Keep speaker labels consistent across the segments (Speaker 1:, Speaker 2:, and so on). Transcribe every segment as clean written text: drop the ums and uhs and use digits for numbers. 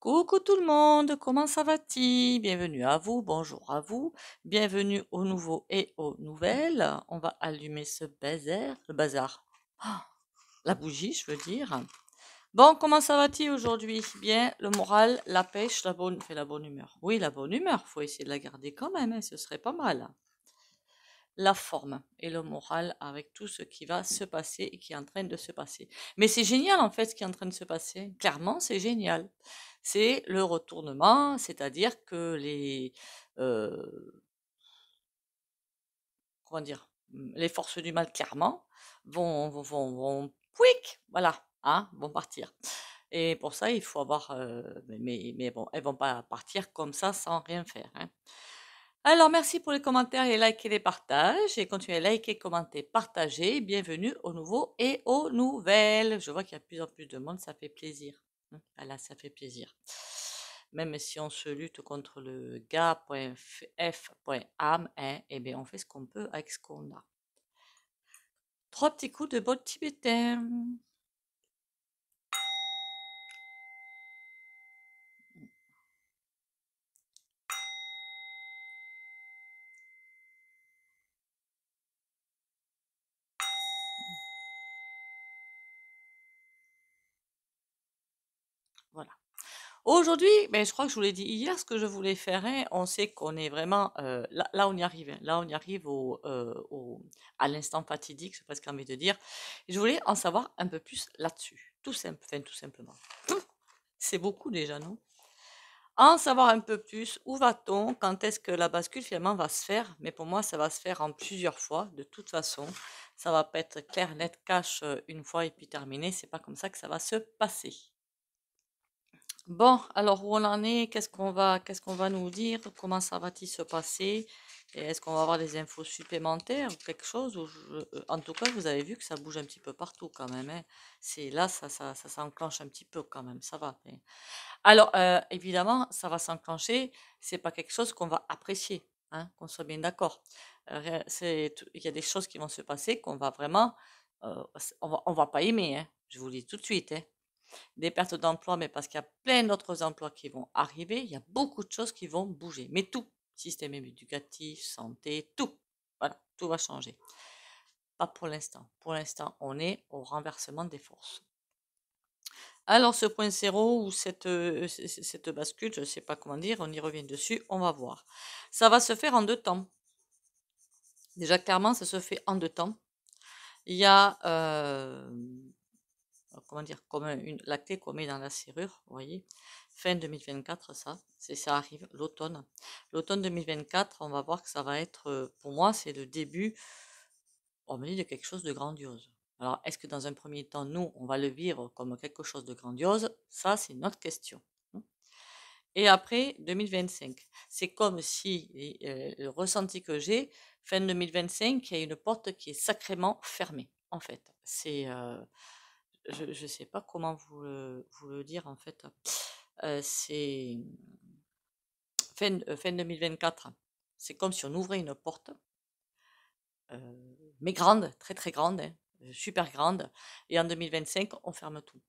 Speaker 1: Coucou tout le monde, comment ça va-t-il? Bienvenue à vous, bonjour à vous, bienvenue aux nouveaux et aux nouvelles. On va allumer ce bazar, le bazar, ah, la bougie, je veux dire. Bon, comment ça va-t-il aujourd'hui? Bien, le moral, la pêche, la bonne humeur. Oui, la bonne humeur, faut essayer de la garder quand même, hein, ce serait pas mal. La forme et le moral avec tout ce qui va se passer et qui est en train de se passer. Mais c'est génial en fait ce qui est en train de se passer. Clairement, c'est génial. C'est le retournement, c'est-à-dire que comment dire, les forces du mal clairement vont pouic, voilà, hein, vont partir. Et pour ça, il faut avoir, mais bon, elles vont pas partir comme ça sans rien faire, hein. Alors, merci pour les commentaires, les likes et les partages. Et continuez à liker, commenter, partager. Bienvenue aux nouveaux et aux nouvelles. Je vois qu'il y a de plus en plus de monde, ça fait plaisir. Voilà, ça fait plaisir. Même si on se lutte contre le gars.f.am, hein, eh bien, on fait ce qu'on peut avec ce qu'on a. Trois petits coups de botte tibétain. Voilà. Aujourd'hui, ben, je crois que je vous l'ai dit hier, ce que je voulais faire, hein, on sait qu'on est vraiment, là on y arrive, hein, là on y arrive à l'instant fatidique, j'ai presque envie de dire. Je voulais en savoir un peu plus là-dessus, tout simple, enfin, tout simplement. C'est beaucoup déjà, non? En savoir un peu plus, où va-t-on? Quand est-ce que la bascule finalement va se faire? Mais pour moi, ça va se faire en plusieurs fois, de toute façon. Ça va pas être clair, net, cash une fois et puis terminé. C'est pas comme ça que ça va se passer. Bon, alors où on en est, qu'est-ce qu'on va nous dire, comment ça va-t-il se passer, et est-ce qu'on va avoir des infos supplémentaires ou quelque chose, en tout cas, vous avez vu que ça bouge un petit peu partout quand même, hein. C'est là, ça s'enclenche un petit peu quand même, ça va. Alors, évidemment, ça va s'enclencher, c'est pas quelque chose qu'on va apprécier, hein, qu'on soit bien d'accord. Il y a des choses qui vont se passer qu'on va vraiment, on va pas aimer, hein, je vous le dis tout de suite, hein. Des pertes d'emploi, mais parce qu'il y a plein d'autres emplois qui vont arriver, il y a beaucoup de choses qui vont bouger. Mais tout, système éducatif, santé, tout. Voilà, tout va changer. Pas pour l'instant. Pour l'instant, on est au renversement des forces. Alors, ce point zéro ou cette bascule, je ne sais pas comment dire, on y revient dessus, on va voir. Ça va se faire en deux temps. Déjà, clairement, ça se fait en deux temps. Il y a, comment dire, comme la clé qu'on met dans la serrure, vous voyez, fin 2024, ça arrive, l'automne. L'automne 2024, on va voir que ça va être, pour moi, c'est le début, on me dit, de quelque chose de grandiose. Alors, est-ce que dans un premier temps, nous, on va le vivre comme quelque chose de grandiose? Ça, c'est une autre question. Et après, 2025, c'est comme si, le ressenti que j'ai, fin 2025, il y a une porte qui est sacrément fermée, en fait. Je ne sais pas comment vous le dire, en fait. C'est fin 2024, c'est comme si on ouvrait une porte, mais grande, très très grande, hein, super grande. Et en 2025, on ferme tout.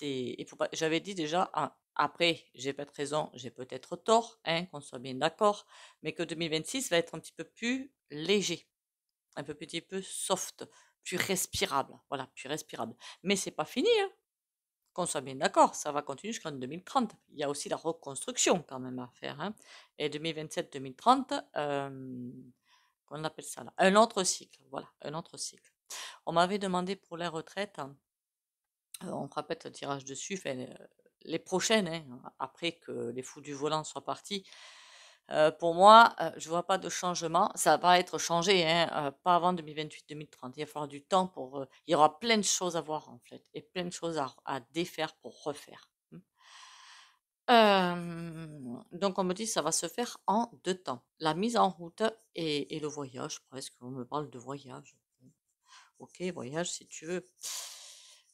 Speaker 1: Il faut pas, j'avais dit déjà, après, j'ai peut-être raison, j'ai peut-être tort, hein, qu'on soit bien d'accord, mais que 2026 va être un petit peu plus léger, un petit peu soft, plus respirable, voilà, plus respirable. Mais c'est pas fini, hein, qu'on soit bien d'accord, ça va continuer jusqu'en 2030. Il y a aussi la reconstruction quand même à faire, hein. Et 2027-2030, qu'on appelle ça là, un autre cycle, voilà, un autre cycle. On m'avait demandé pour les retraites, on fera peut-être un tirage dessus, enfin, les prochaines, hein, après que les fous du volant soient partis. Pour moi, je vois pas de changement. Ça va être changé, hein, pas avant 2028-2030. Il va falloir du temps pour. Il y aura plein de choses à voir en fait, et plein de choses à défaire pour refaire. Donc on me dit ça va se faire en deux temps. La mise en route et le voyage, presque. On me parle de voyage. Ok, voyage si tu veux.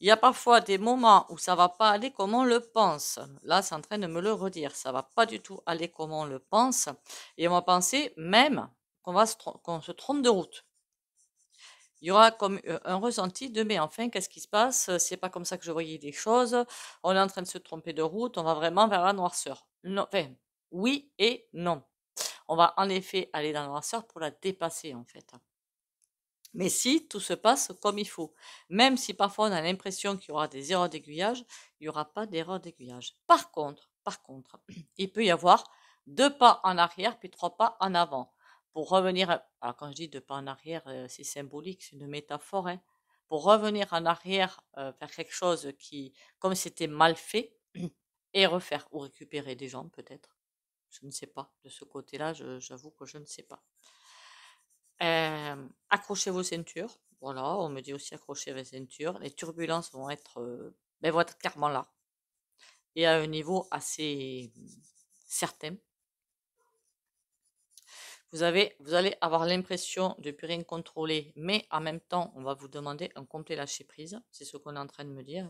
Speaker 1: Il y a parfois des moments où ça va pas aller comme on le pense. Là, c'est en train de me le redire. Ça va pas du tout aller comme on le pense. Et on va penser même qu'on se trompe de route. il y aura comme un ressenti de mais enfin, qu'est-ce qui se passe? C'est pas comme ça que je voyais les choses. On est en train de se tromper de route. On va vraiment vers la noirceur. Non, enfin, oui et non. On va en effet aller dans la noirceur pour la dépasser en fait. Mais si tout se passe comme il faut, même si parfois on a l'impression qu'il y aura des erreurs d'aiguillage, il n'y aura pas d'erreur d'aiguillage. Par contre, il peut y avoir 2 pas en arrière puis 3 pas en avant. Pour revenir, alors quand je dis 2 pas en arrière, c'est symbolique, c'est une métaphore, hein. Pour revenir en arrière, faire quelque chose qui, comme c'était mal fait, et refaire ou récupérer des jambes peut-être. Je ne sais pas. De ce côté-là, j'avoue que je ne sais pas. Accrochez vos ceintures. Voilà, on me dit aussi accrochez vos ceintures. Les turbulences vont être clairement là et à un niveau assez certain. Vous allez avoir l'impression de ne plus rien contrôler, mais en même temps, on va vous demander un complet lâcher prise. C'est ce qu'on est en train de me dire.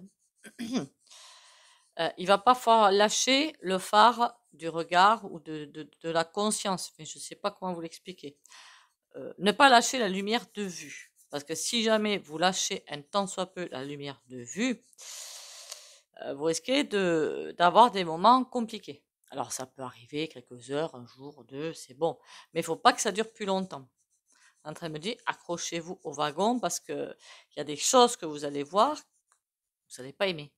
Speaker 1: Il va pas falloir lâcher le phare du regard ou de la conscience. Enfin, je ne sais pas comment vous l'expliquer. Ne pas lâcher la lumière de vue. Parce que si jamais vous lâchez un tant soit peu la lumière de vue, vous risquez d'avoir des moments compliqués. Alors ça peut arriver quelques heures, un jour, 2, c'est bon. Mais il ne faut pas que ça dure plus longtemps. En train de me dire, accrochez-vous au wagon parce qu'il y a des choses que vous allez voir, vous n'allez pas aimer.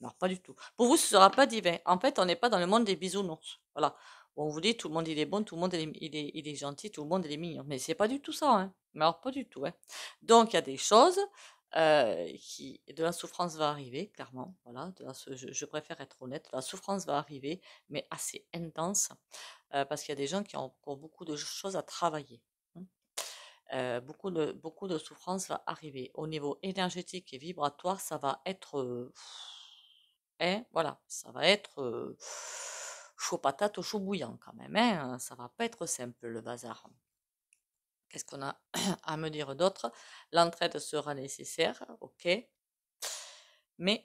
Speaker 1: Alors, pas du tout. Pour vous, ce ne sera pas divin. En fait, on n'est pas dans le monde des bisounours. Voilà. Où on vous dit tout le monde il est bon, tout le monde il est gentil, tout le monde il est mignon. Mais c'est pas du tout ça, hein. Mais alors, pas du tout, hein. Donc, il y a des choses de la souffrance va arriver, clairement. Voilà. Je préfère être honnête. La souffrance va arriver, mais assez intense. Parce qu'il y a des gens qui ont encore beaucoup de choses à travailler, hein. Beaucoup de souffrance va arriver. Au niveau énergétique et vibratoire, ça va être voilà, ça va être chaud patate au chaud bouillant quand même, hein. Ça va pas être simple le bazar. Qu'est-ce qu'on a à me dire d'autre? L'entraide sera nécessaire, ok. Mais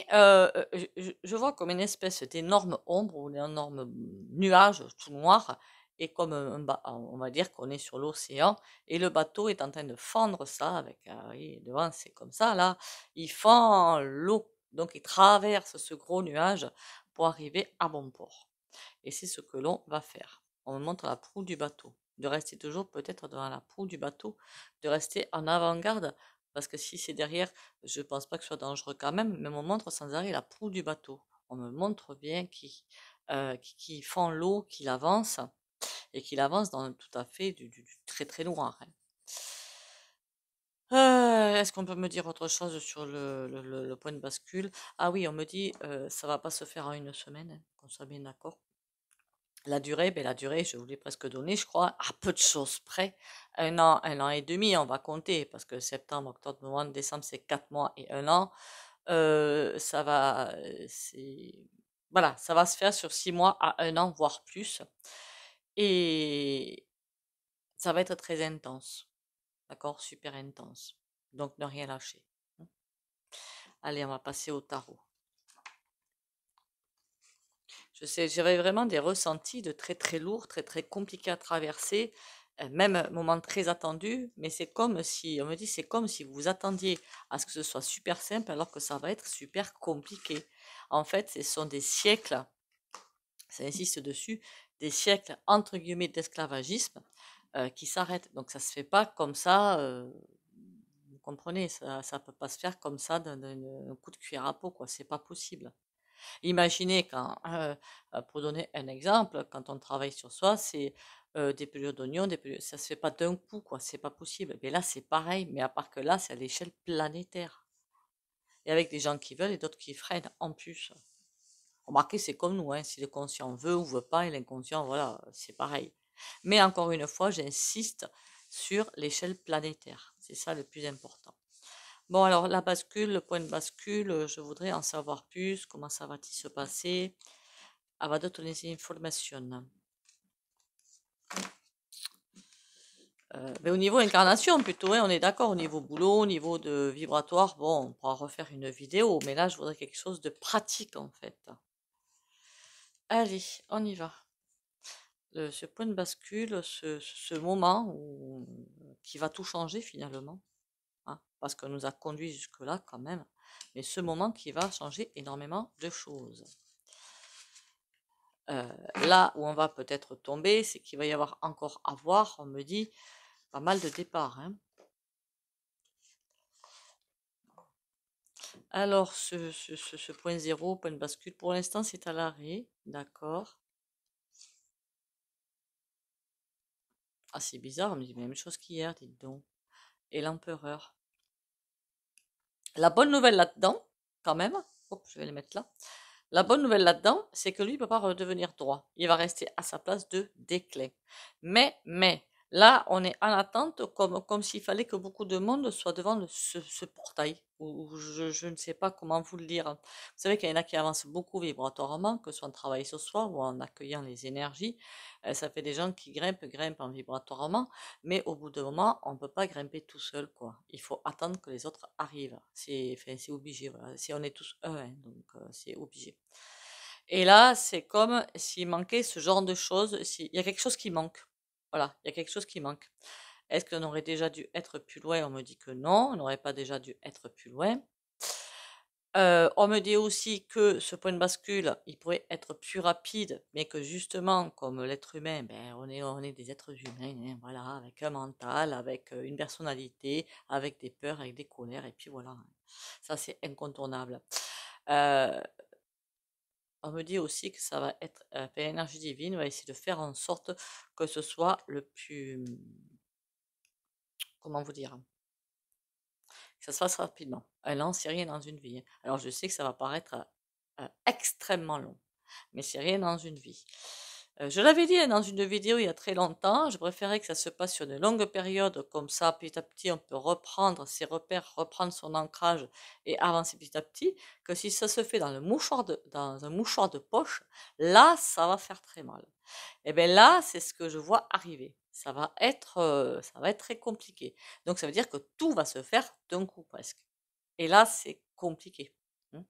Speaker 1: je vois comme une espèce d'énorme ombre ou un énorme nuage tout noir et comme on va dire qu'on est sur l'océan et le bateau est en train de fendre ça avec, oui, devant c'est comme ça là, il fend l'eau, donc il traverse ce gros nuage pour arriver à bon port. Et c'est ce que l'on va faire. On me montre la proue du bateau, de rester toujours peut-être devant la proue du bateau, de rester en avant-garde, parce que si c'est derrière, je ne pense pas que ce soit dangereux quand même, mais on me montre sans arrêt la proue du bateau. On me montre bien qui fend l'eau, qu'il avance, et qu'il avance dans tout à fait du très très noir, hein. Est-ce qu'on peut me dire autre chose sur le point de bascule? Ah oui, on me dit ça va pas se faire en une semaine, hein, qu'on soit bien d'accord. La durée, je vous l'ai presque donnée, je crois, à peu de choses près. Un an et demi, on va compter, parce que septembre, octobre, novembre, décembre, c'est 4 mois et un an. Ça va, voilà, ça va se faire sur 6 mois à un an, voire plus. Et ça va être très intense, d'accord? Super intense. Donc, ne rien lâcher, hein. Allez, on va passer au tarot. Je sais, j'avais vraiment des ressentis de très très lourds, très très compliqués à traverser, même un moment très attendu, mais c'est comme si, on me dit, c'est comme si vous vous attendiez à ce que ce soit super simple alors que ça va être super compliqué. En fait, ce sont des siècles, ça insiste dessus, des siècles entre guillemets d'esclavagisme qui s'arrêtent. Donc ça se fait pas comme ça, vous comprenez, ça peut pas se faire comme ça d'un coup de cuillère à peau, quoi, c'est pas possible. Imaginez pour donner un exemple, quand on travaille sur soi, c'est des pelures d'oignons, ça se fait pas d'un coup, quoi, c'est pas possible. Mais là, c'est pareil, mais à part que là, c'est à l'échelle planétaire. Et avec des gens qui veulent et d'autres qui freinent en plus. Remarquez, c'est comme nous, hein, si le conscient veut ou veut pas, et l'inconscient, voilà, c'est pareil. Mais encore une fois, j'insiste sur l'échelle planétaire. C'est ça le plus important. Bon, alors la bascule, le point de bascule, je voudrais en savoir plus. Comment ça va-t-il se passer? Va donner des informations. Mais au niveau incarnation plutôt, hein, on est d'accord, au niveau boulot, au niveau de vibratoire, bon, on pourra refaire une vidéo, mais là je voudrais quelque chose de pratique en fait. Allez, on y va. ce point de bascule, ce moment qui va tout changer finalement, hein, parce qu'on nous a conduit jusque-là quand même, mais ce moment qui va changer énormément de choses. Là où on va peut-être tomber, c'est qu'il va y avoir encore à voir, on me dit, pas mal de départs, hein. Alors, ce point zéro, point de bascule, pour l'instant, c'est à l'arrêt, d'accord. Ah, c'est bizarre, on me dit la même chose qu'hier, dites donc. Et l'empereur. La bonne nouvelle là-dedans, quand même, hop, je vais les mettre là. La bonne nouvelle là-dedans, c'est que lui ne peut pas redevenir droit. Il va rester à sa place de déclin. Mais, là, on est en attente comme s'il fallait que beaucoup de monde soit devant ce portail. Ou je ne sais pas comment vous le dire. Vous savez qu'il y en a qui avancent beaucoup vibratoirement, que ce soit en travaillant ce soir ou en accueillant les énergies. Ça fait des gens qui grimpent en vibratoirement. Mais au bout d'un moment, on ne peut pas grimper tout seul, quoi. Il faut attendre que les autres arrivent. C'est obligé, voilà. Si on est tous un, hein, donc c'est obligé. Et là, c'est comme s'il manquait ce genre de choses. Il y a quelque chose qui manque. Voilà, il y a quelque chose qui manque. Est-ce qu'on aurait déjà dû être plus loin? On me dit que non, on n'aurait pas déjà dû être plus loin. On me dit aussi que ce point de bascule, il pourrait être plus rapide, mais que justement, comme l'être humain, ben, on est des êtres humains, hein, voilà, avec un mental, avec une personnalité, avec des peurs, avec des colères, et puis voilà, hein. Ça c'est incontournable. Euh, on me dit aussi que ça va être, l'énergie divine va essayer de faire en sorte que ce soit le plus, comment vous dire, que ça se fasse rapidement. Un an, c'est rien dans une vie, hein. Alors je sais que ça va paraître extrêmement long. Mais c'est rien dans une vie. Je l'avais dit, hein, dans une vidéo il y a très longtemps, je préférais que ça se passe sur une longue période, comme ça petit à petit on peut reprendre ses repères, reprendre son ancrage et avancer petit à petit, que si ça se fait dans un mouchoir de poche, là ça va faire très mal. Et bien là, c'est ce que je vois arriver. Ça va être très compliqué. Donc ça veut dire que tout va se faire d'un coup presque. Et là, c'est compliqué, hein.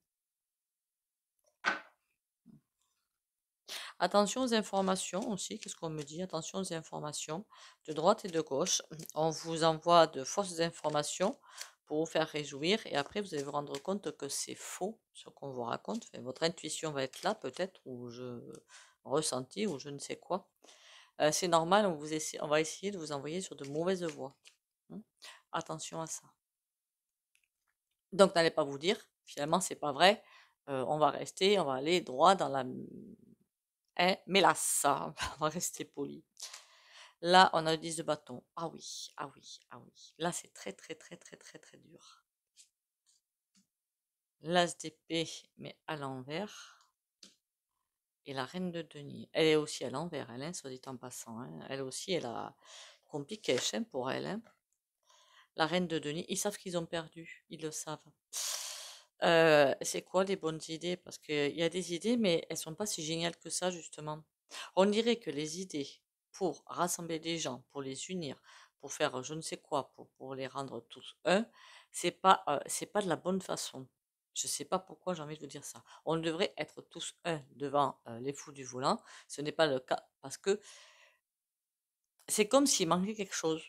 Speaker 1: Attention aux informations aussi, qu'est-ce qu'on me dit? Attention aux informations de droite et de gauche. On vous envoie de fausses informations pour vous faire réjouir et après vous allez vous rendre compte que c'est faux ce qu'on vous raconte. Enfin, votre intuition va être là peut-être ou je ressenti ou je ne sais quoi. C'est normal, on va essayer de vous envoyer sur de mauvaises voies, hein. Attention à ça. Donc n'allez pas vous dire, finalement c'est pas vrai, on va aller droit dans la mélasse, on va rester poli. Là, on a le 10 de bâton. Ah oui, ah oui, ah oui. Là, c'est très, très, très, très, très, très dur. L'as d'épée, mais à l'envers. Et la reine de denier. Elle est aussi à l'envers, elle, hein, soit dit en passant, hein. Elle aussi, elle a compliqué, hein, pour elle, hein. La reine de denier, ils savent qu'ils ont perdu, ils le savent. C'est quoi les bonnes idées? Parce qu'il y a des idées, mais elles sont pas si géniales que ça, justement. On dirait que les idées pour rassembler des gens, pour les unir, pour faire je ne sais quoi, pour les rendre tous un, c'est pas de la bonne façon. Je sais pas pourquoi j'ai envie de vous dire ça. On devrait être tous un devant les fous du volant. Ce n'est pas le cas parce que c'est comme s'il manquait quelque chose.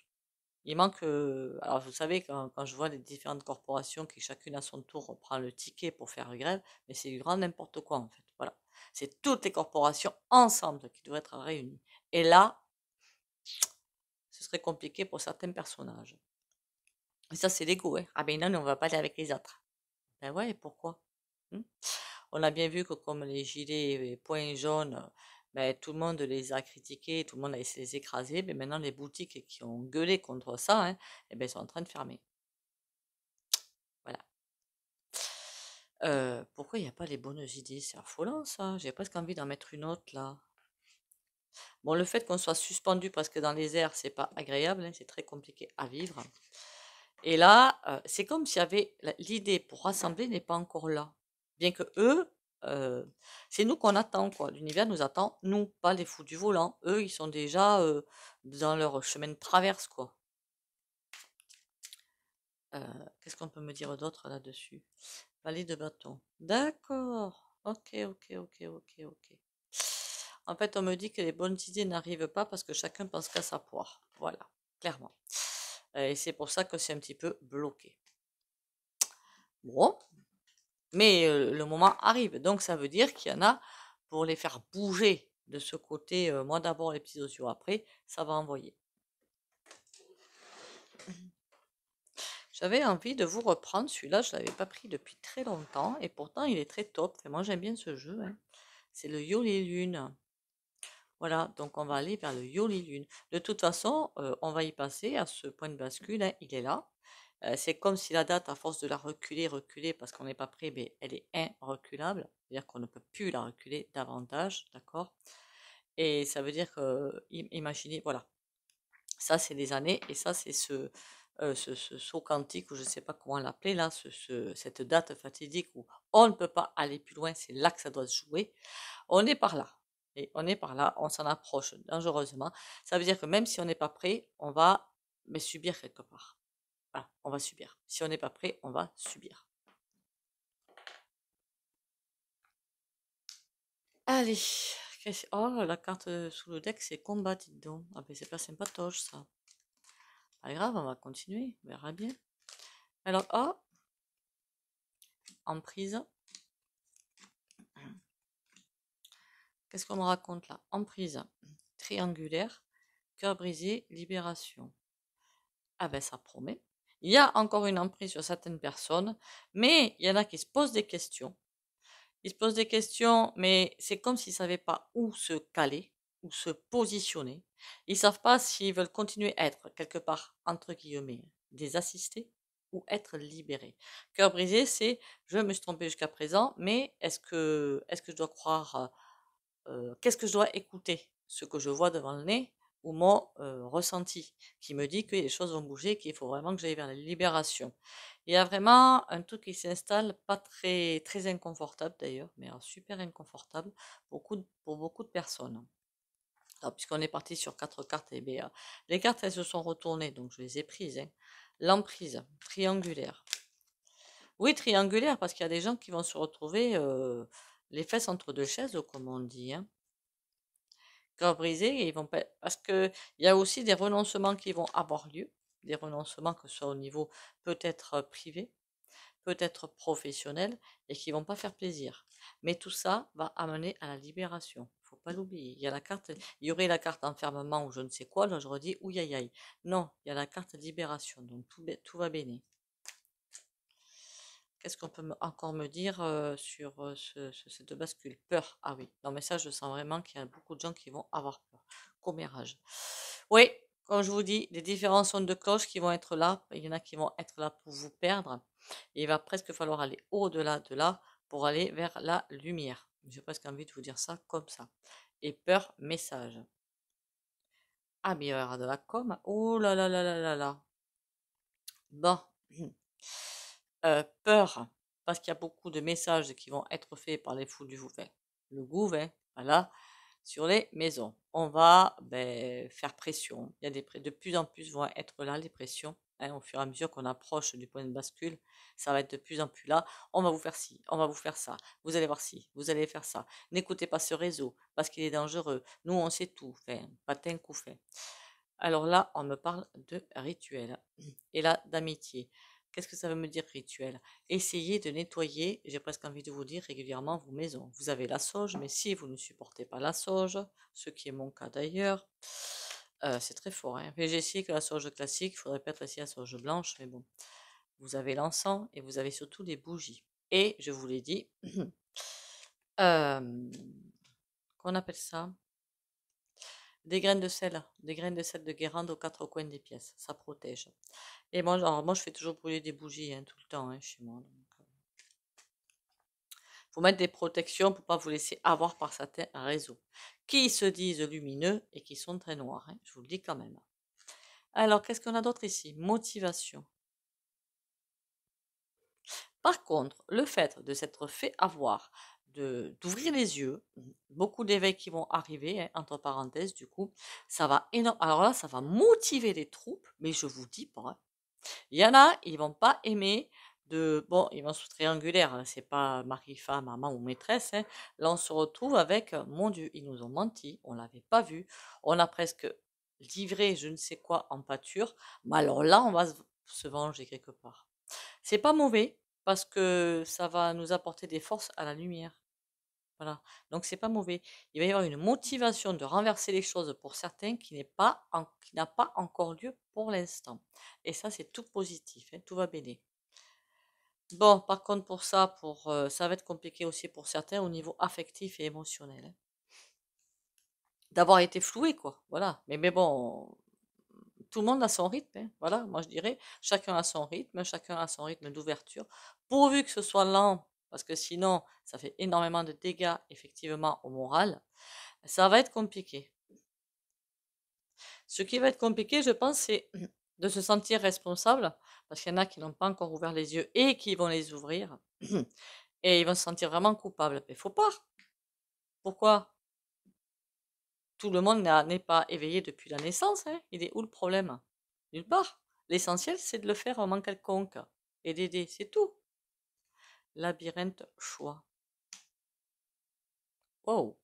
Speaker 1: Il manque, alors vous savez, quand je vois les différentes corporations qui chacune à son tour reprend le ticket pour faire grève, mais c'est du grand n'importe quoi en fait. Voilà. C'est toutes les corporations ensemble qui devraient être réunies. Et là, ce serait compliqué pour certains personnages. Et ça, c'est l'ego, hein. Ah ben non, on va pas aller avec les autres. Ben ouais, pourquoi? Hmm. On a bien vu que comme les gilets points jaunes, ben, tout le monde les a critiqués, tout le monde a essayé de les écraser, mais maintenant les boutiques qui ont gueulé contre ça, hein, eh ben, sont en train de fermer. Voilà. Pourquoi il n'y a pas les bonnes idées? C'est affolant ça. J'ai presque envie d'en mettre une autre là. Bon, le fait qu'on soit suspendu parce que dans les airs, c'est pas agréable, hein, c'est très compliqué à vivre. Et là, c'est comme s'il y avait l'idée pour rassembler n'est pas encore là. Bien que eux, euh, c'est nous qu'on attend, quoi. L'univers nous attend, nous, pas les fous du volant. Eux, ils sont déjà dans leur chemin de traverse, quoi. Qu'est-ce qu'on peut me dire d'autre là-dessus? Valet de bâton. D'accord. Ok, ok, ok, ok, ok. En fait, on me dit que les bonnes idées n'arrivent pas parce que chacun pense qu'à sa poire. Voilà, clairement. Et c'est pour ça que c'est un petit peu bloqué. Bon, mais le moment arrive. Donc, ça veut dire qu'il y en a pour les faire bouger de ce côté. Moi d'abord, les petits osios après, ça va envoyer. J'avais envie de vous reprendre celui-là, je ne l'avais pas pris depuis très longtemps et pourtant il est très top. Enfin, moi j'aime bien ce jeu, hein. C'est le Yoli Lune. Voilà, donc on va aller vers le Yoli Lune. De toute façon, on va y passer à ce point de bascule, hein, il est là. C'est comme si la date, à force de la reculer, parce qu'on n'est pas prêt, mais elle est irreculable. C'est-à-dire qu'on ne peut plus la reculer davantage, d'accord? Et ça veut dire que, imaginez, voilà, ça c'est des années, et ça c'est ce saut quantique, ou je ne sais pas comment l'appeler là, cette date fatidique où on ne peut pas aller plus loin, c'est là que ça doit se jouer. On est par là. Et on est par là, on s'en approche dangereusement. Ça veut dire que même si on n'est pas prêt, on va mais subir quelque part. Voilà, on va subir. Si on n'est pas prêt, on va subir. Allez. Oh, la carte sous le deck, c'est combat, dites donc. Ah ben c'est pas sympatoche ça. Pas grave, on va continuer, on verra bien. Alors, oh, emprise. Qu'est-ce qu'on me raconte là? Emprise, triangulaire, cœur brisé, libération. Ah ben ça promet. Il y a encore une emprise sur certaines personnes, mais il y en a qui se posent des questions. Ils se posent des questions, mais c'est comme s'ils ne savaient pas où se caler, où se positionner. Ils ne savent pas s'ils veulent continuer à être quelque part, entre guillemets, des assistés ou être libérés. Cœur brisé, c'est je me suis trompé jusqu'à présent, mais est-ce que je dois croire, qu'est-ce que je dois écouter? Ce que je vois devant le nez ou mon ressenti qui me dit que les choses vont bouger, qu'il faut vraiment que j'aille vers la libération. Il y a vraiment un truc qui s'installe, pas très, très inconfortable d'ailleurs, mais super inconfortable pour beaucoup de personnes. Alors, puisqu'on est parti sur 4 cartes, et bien, les cartes elles se sont retournées, donc je les ai prises, hein. L'emprise, triangulaire. Oui, triangulaire, parce qu'il y a des gens qui vont se retrouver les fesses entre deux chaises, comme on dit, hein. Cœur brisé, ils vont pas, parce que il y a aussi des renoncements qui vont avoir lieu, des renoncements que ce soit au niveau peut-être privé, peut-être professionnel, et qui vont pas faire plaisir. Mais tout ça va amener à la libération. Faut pas l'oublier. Il y aurait la carte enfermement ou je ne sais quoi. Là, je redis, ouïe aïe aïe. Non, il y a la carte libération. Donc tout va bien. Qu'est-ce qu'on peut encore me dire sur cette bascule? Peur. Ah oui. Non, mais ça, je sens vraiment qu'il y a beaucoup de gens qui vont avoir peur. Commérage. Oui, comme je vous dis, les différents sons de cloche qui vont être là. Il y en a qui vont être là pour vous perdre. Et il va presque falloir aller au-delà de là pour aller vers la lumière. J'ai presque envie de vous dire ça comme ça. Et peur, message. Ah, mais il va y avoir de la com. Oh là là là là là là. Bon. Peur, parce qu'il y a beaucoup de messages qui vont être faits par les fous du le gouvernement, voilà, sur les maisons. On va faire pression. Il y a de plus en plus vont être là les pressions, hein, au fur et à mesure qu'on approche du point de bascule, ça va être de plus en plus là. On va vous faire ci, on va vous faire ça. Vous allez voir ci, vous allez faire ça. N'écoutez pas ce réseau parce qu'il est dangereux. Nous on sait tout, enfin, patin coup fait. Alors là, on me parle de rituel et là d'amitié. Qu'est-ce que ça veut me dire rituel? Essayez de nettoyer, j'ai presque envie de vous dire régulièrement vos maisons. Vous avez la sauge, mais si vous ne supportez pas la sauge, ce qui est mon cas d'ailleurs, c'est très fort, hein. J'ai essayé que la sauge classique, il faudrait peut-être essayer la sauge blanche, mais bon. Vous avez l'encens et vous avez surtout les bougies. Et je vous l'ai dit, euh, qu'on appelle ça? Des graines de sel, de Guérande aux 4 coins des pièces, ça protège. Et moi, je fais toujours brûler des bougies, hein, tout le temps, hein, chez moi. Faut mettre des protections pour pas vous laisser avoir par certains réseaux qui se disent lumineux et qui sont très noirs, hein, je vous le dis quand même. Alors, qu'est-ce qu'on a d'autre ici? Motivation. Par contre, le fait de s'être fait avoir, d'ouvrir les yeux, beaucoup d'éveils qui vont arriver, hein, entre parenthèses, du coup, ça va énorme. Alors là, ça va motiver les troupes, mais je vous dis pas, hein. Il y en a, ils vont pas aimer bon, ils vont se triangulaire, hein, c'est pas mari, femme, maman ou maîtresse, hein. Là, on se retrouve avec, mon Dieu, ils nous ont menti, on l'avait pas vu, on a presque livré je ne sais quoi en pâture, mais alors là, on va se venger quelque part. C'est pas mauvais, parce que ça va nous apporter des forces à la lumière. Voilà. Donc c'est pas mauvais. Il va y avoir une motivation de renverser les choses pour certains qui n'a pas encore lieu pour l'instant. Et ça, c'est tout positif, hein, tout va bien. Bon, par contre, ça va être compliqué aussi pour certains au niveau affectif et émotionnel, hein. D'avoir été floué, quoi. Voilà. Mais bon, tout le monde a son rythme, hein. Voilà, moi je dirais, chacun a son rythme d'ouverture. Pourvu que ce soit lent, parce que sinon, ça fait énormément de dégâts, effectivement, au moral. Ça va être compliqué. Ce qui va être compliqué, je pense, c'est de se sentir responsable, parce qu'il y en a qui n'ont pas encore ouvert les yeux et qui vont les ouvrir, et ils vont se sentir vraiment coupables. Mais faut pas. Pourquoi? Tout le monde n'est pas éveillé depuis la naissance, hein. Il est où le problème? Nulle part. L'essentiel, c'est de le faire à un moment quelconque et d'aider, c'est tout. Labyrinthe choix. Wow.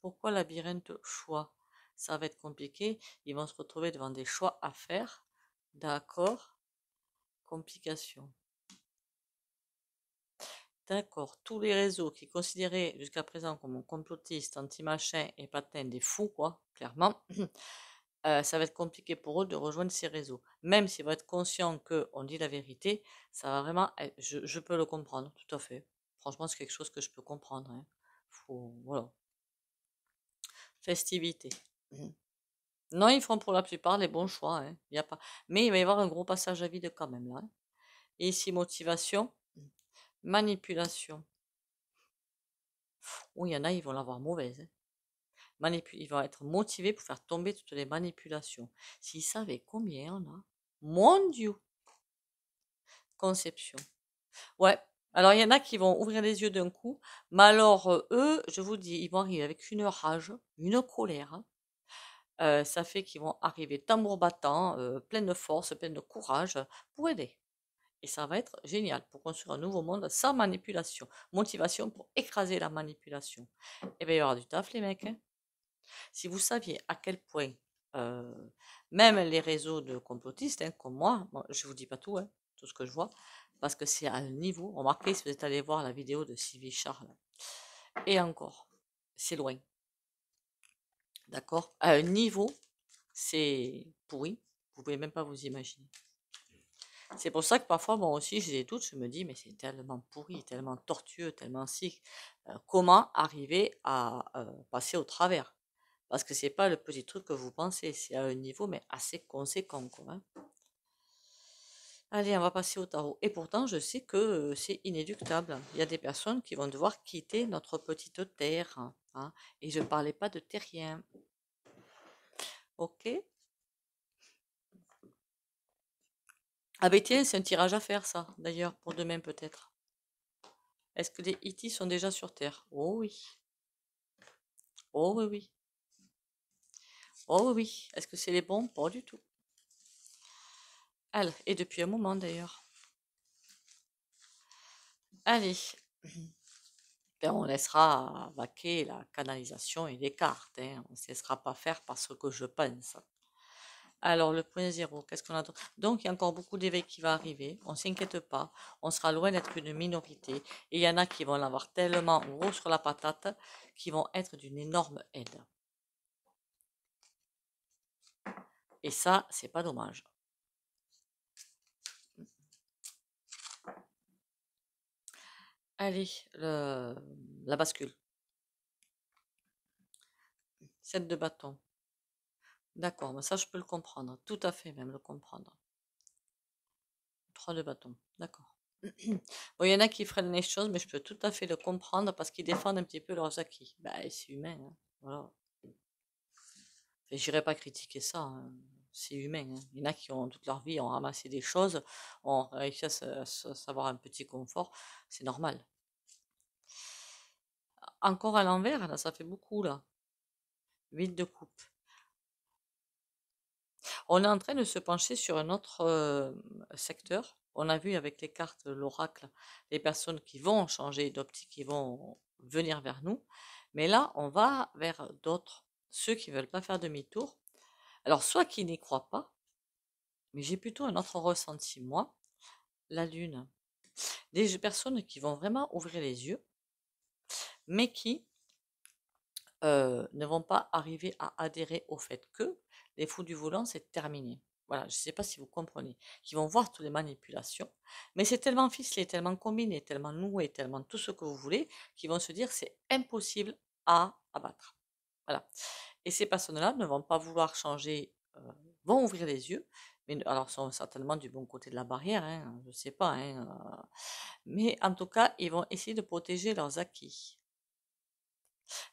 Speaker 1: Pourquoi labyrinthe choix? Ça va être compliqué. Ils vont se retrouver devant des choix à faire. D'accord. Complication. D'accord. Tous les réseaux qui considéraient jusqu'à présent comme complotistes, anti-machin et patins des fous, quoi, clairement, ça va être compliqué pour eux de rejoindre ces réseaux. Même s'ils vont être conscients qu'on dit la vérité, ça va vraiment je peux le comprendre, tout à fait. Franchement, c'est quelque chose que je peux comprendre, hein. Voilà. Festivité. Mhm. Non, ils font pour la plupart les bons choix, hein. Y a pas... Mais il va y avoir un gros passage à vide quand même, là, hein. Et ici, motivation, manipulation. Oh, il y en a, ils vont l'avoir mauvaise, hein. Ils vont être motivés pour faire tomber toutes les manipulations. S'ils savaient combien on a, mon Dieu, conception. Ouais. Alors, il y en a qui vont ouvrir les yeux d'un coup, mais alors, eux, je vous dis, ils vont arriver avec une rage, une colère, hein. Ça fait qu'ils vont arriver tambour battant, plein de force, plein de courage pour aider. Et ça va être génial pour construire un nouveau monde sans manipulation. Motivation pour écraser la manipulation. Et bien, il va y avoir du taf, les mecs, hein. Si vous saviez à quel point, euh, même les réseaux de complotistes, hein, comme moi, je vous dis pas tout, hein, tout ce que je vois, parce que c'est à un niveau. Remarquez, si vous êtes allé voir la vidéo de Sylvie Charles, et encore, c'est loin, d'accord? À un niveau, c'est pourri, vous pouvez même pas vous imaginer. C'est pour ça que parfois, moi aussi, j'ai des doutes, je me dis, mais c'est tellement pourri, tellement tortueux, tellement sick. Comment arriver à passer au travers? Parce que c'est pas le petit truc que vous pensez, c'est à un niveau, mais assez conséquent, quoi, hein. Allez, on va passer au tarot. Et pourtant, je sais que c'est inéluctable. Il y a des personnes qui vont devoir quitter notre petite terre, hein. Et je ne parlais pas de terrien. Ok? Ah ben tiens, c'est un tirage à faire, ça, d'ailleurs, pour demain peut-être. Est-ce que les E.T. sont déjà sur Terre? Oh oui. Oh oui, oui. Oh oui, oui. Est-ce que c'est les bons? Pas du tout. Allez, et depuis un moment d'ailleurs. Allez. Ben, on laissera vaquer la canalisation et les cartes, hein. On ne se laissera pas faire parce que je pense. Alors, le point zéro, qu'est-ce qu'on a d'autre? Donc, il y a encore beaucoup d'éveil qui va arriver. On ne s'inquiète pas. On sera loin d'être une minorité. Et il y en a qui vont l'avoir tellement gros sur la patate qui vont être d'une énorme aide. Et ça, c'est pas dommage. Allez, la bascule. 7 de bâton. D'accord, mais ça, je peux le comprendre. Tout à fait, même le comprendre. 3 de bâton. D'accord. Bon, il y en a qui freinent les choses, mais je peux tout à fait le comprendre parce qu'ils défendent un petit peu leurs acquis. Bah, c'est humain, hein. Voilà. Et j'irai pas critiquer ça, hein. C'est humain, hein. Il y en a qui ont toute leur vie ont ramassé des choses, ont réussi à savoir un petit confort. C'est normal. Encore à l'envers, là, ça fait beaucoup, là. 8 de coupe. On est en train de se pencher sur un autre secteur. On a vu avec les cartes, l'oracle, les personnes qui vont changer d'optique, qui vont venir vers nous. Mais là, on va vers d'autres, ceux qui ne veulent pas faire demi-tour. Alors, soit qui n'y croient pas, mais j'ai plutôt un autre ressenti, moi, la lune. Des personnes qui vont vraiment ouvrir les yeux, mais qui ne vont pas arriver à adhérer au fait que les fous du volant, c'est terminé. Voilà, je ne sais pas si vous comprenez. Qui vont voir toutes les manipulations, mais c'est tellement ficelé, tellement combiné, tellement noué, tellement tout ce que vous voulez, qu'ils vont se dire c'est impossible à abattre. Voilà. Et ces personnes-là ne vont pas vouloir changer, vont ouvrir les yeux, mais alors sont certainement du bon côté de la barrière, hein, je ne sais pas, hein, mais en tout cas, ils vont essayer de protéger leurs acquis.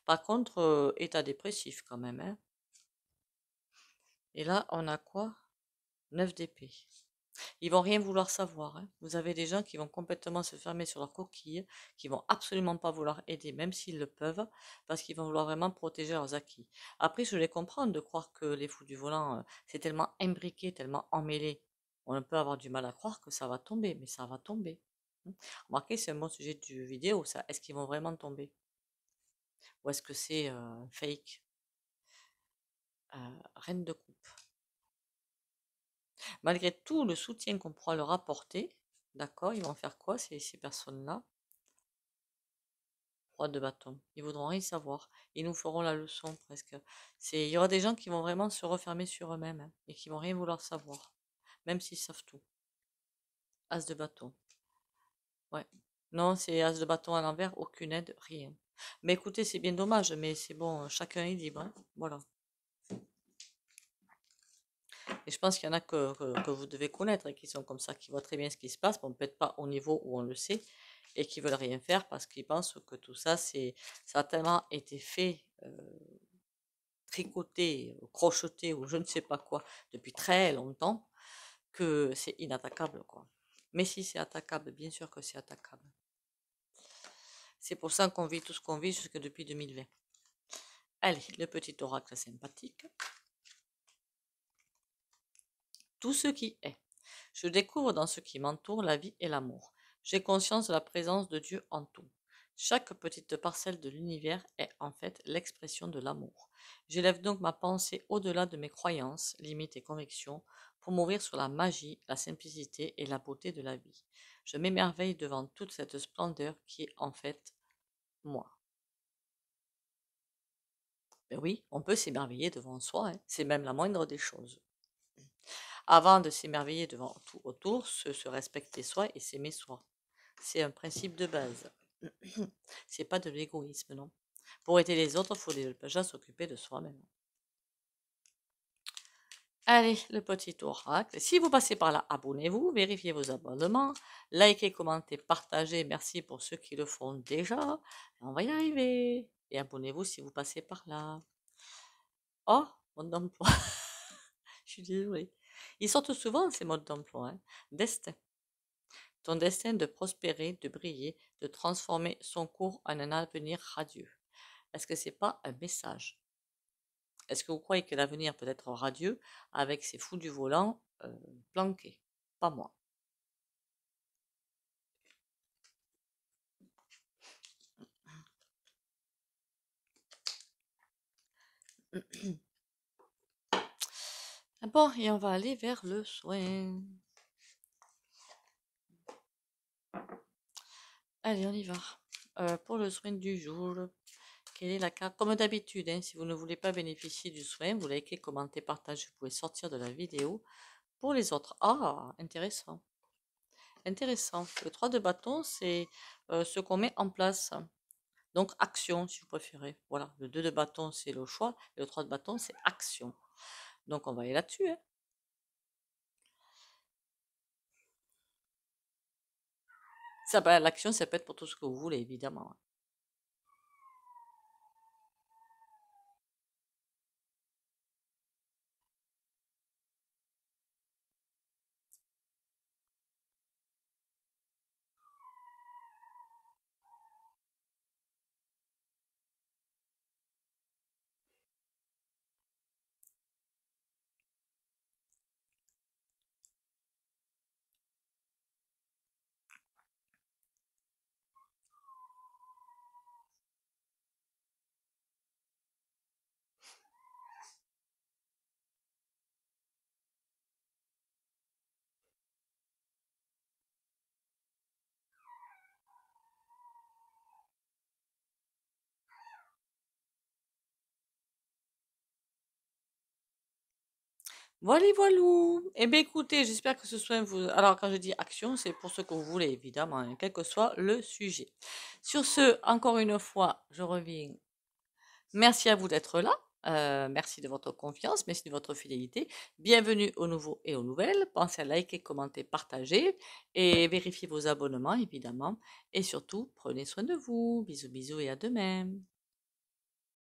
Speaker 1: Par contre, état dépressif quand même, hein. Et là, on a quoi? 9 d'épée. Ils vont rien vouloir savoir, hein. Vous avez des gens qui vont complètement se fermer sur leur coquille, qui vont absolument pas vouloir aider, même s'ils le peuvent, parce qu'ils vont vouloir vraiment protéger leurs acquis. Après, je les comprends de croire que les fous du volant, c'est tellement imbriqué, tellement emmêlé. On peut avoir du mal à croire que ça va tomber, mais ça va tomber, hein. Remarquez, c'est un bon sujet du vidéo, ça. Est-ce qu'ils vont vraiment tomber? Ou est-ce que c'est fake? Reine de coupe. Malgré tout le soutien qu'on pourra leur apporter, d'accord, ils vont faire quoi ces personnes-là? Roi de bâton. Ils voudront rien savoir. Ils nous feront la leçon presque. Il y aura des gens qui vont vraiment se refermer sur eux-mêmes, hein, et qui vont rien vouloir savoir, même s'ils savent tout. As de bâton. Ouais. Non, c'est as de bâton à l'envers, aucune aide, rien. Mais écoutez, c'est bien dommage, mais c'est bon, chacun est libre, hein. Voilà. Et je pense qu'il y en a que vous devez connaître et qui sont comme ça, qui voient très bien ce qui se passe, bon, peut-être pas au niveau où on le sait, et qui veulent rien faire parce qu'ils pensent que tout ça, ça a tellement été fait, tricoté, crocheté ou je ne sais pas quoi depuis très longtemps que c'est inattaquable, quoi. Mais si c'est attaquable, bien sûr que c'est attaquable. C'est pour ça qu'on vit tout ce qu'on vit jusque depuis 2020. Allez, le petit oracle sympathique. Tout ce qui est. Je découvre dans ce qui m'entoure la vie et l'amour. J'ai conscience de la présence de Dieu en tout. Chaque petite parcelle de l'univers est en fait l'expression de l'amour. J'élève donc ma pensée au-delà de mes croyances, limites et convictions pour m'ouvrir sur la magie, la simplicité et la beauté de la vie. Je m'émerveille devant toute cette splendeur qui est en fait moi. Ben oui, on peut s'émerveiller devant soi, hein. C'est même la moindre des choses. Avant de s'émerveiller devant tout autour, se respecter soi et s'aimer soi. C'est un principe de base. C'est pas de l'égoïsme, non. Pour aider les autres, il faut déjà s'occuper de soi-même. Allez, le petit oracle. Si vous passez par là, abonnez-vous, vérifiez vos abonnements, likez, commentez, partagez. Merci pour ceux qui le font déjà. On va y arriver. Et abonnez-vous si vous passez par là. Oh, mode d'emploi. Je suis désolée. Ils sortent souvent ces modes d'emploi, hein. Destin. Ton destin de prospérer, de briller, de transformer son cours en un avenir radieux. Est-ce que c'est pas un message? Est-ce que vous croyez que l'avenir peut être radieux avec ces fous du volant planqués? Pas moi. Bon, et on va aller vers le soin. Allez, on y va. Pour le soin du jour, quelle est la carte? Comme d'habitude, hein, si vous ne voulez pas bénéficier du soin, vous likez, commentez, partagez, vous pouvez sortir de la vidéo. Pour les autres, ah, intéressant. Intéressant. Le 3 de bâton, c'est ce qu'on met en place. Donc, action, si vous préférez. Voilà, le 2 de bâton, c'est le choix. Et le 3 de bâton, c'est action. Donc, on va aller là-dessus, hein. L'action, ça peut être pour tout ce que vous voulez, évidemment. Voilà, voilou. Eh bien, écoutez, j'espère que ce soit vous. Alors, quand je dis action, c'est pour ce que vous voulez, évidemment, hein, quel que soit le sujet. Sur ce, encore une fois, je reviens. Merci à vous d'être là. Merci de votre confiance, merci de votre fidélité. Bienvenue aux nouveaux et aux nouvelles. Pensez à liker, commenter, partager et vérifier vos abonnements, évidemment. Et surtout, prenez soin de vous. Bisous, bisous et à demain.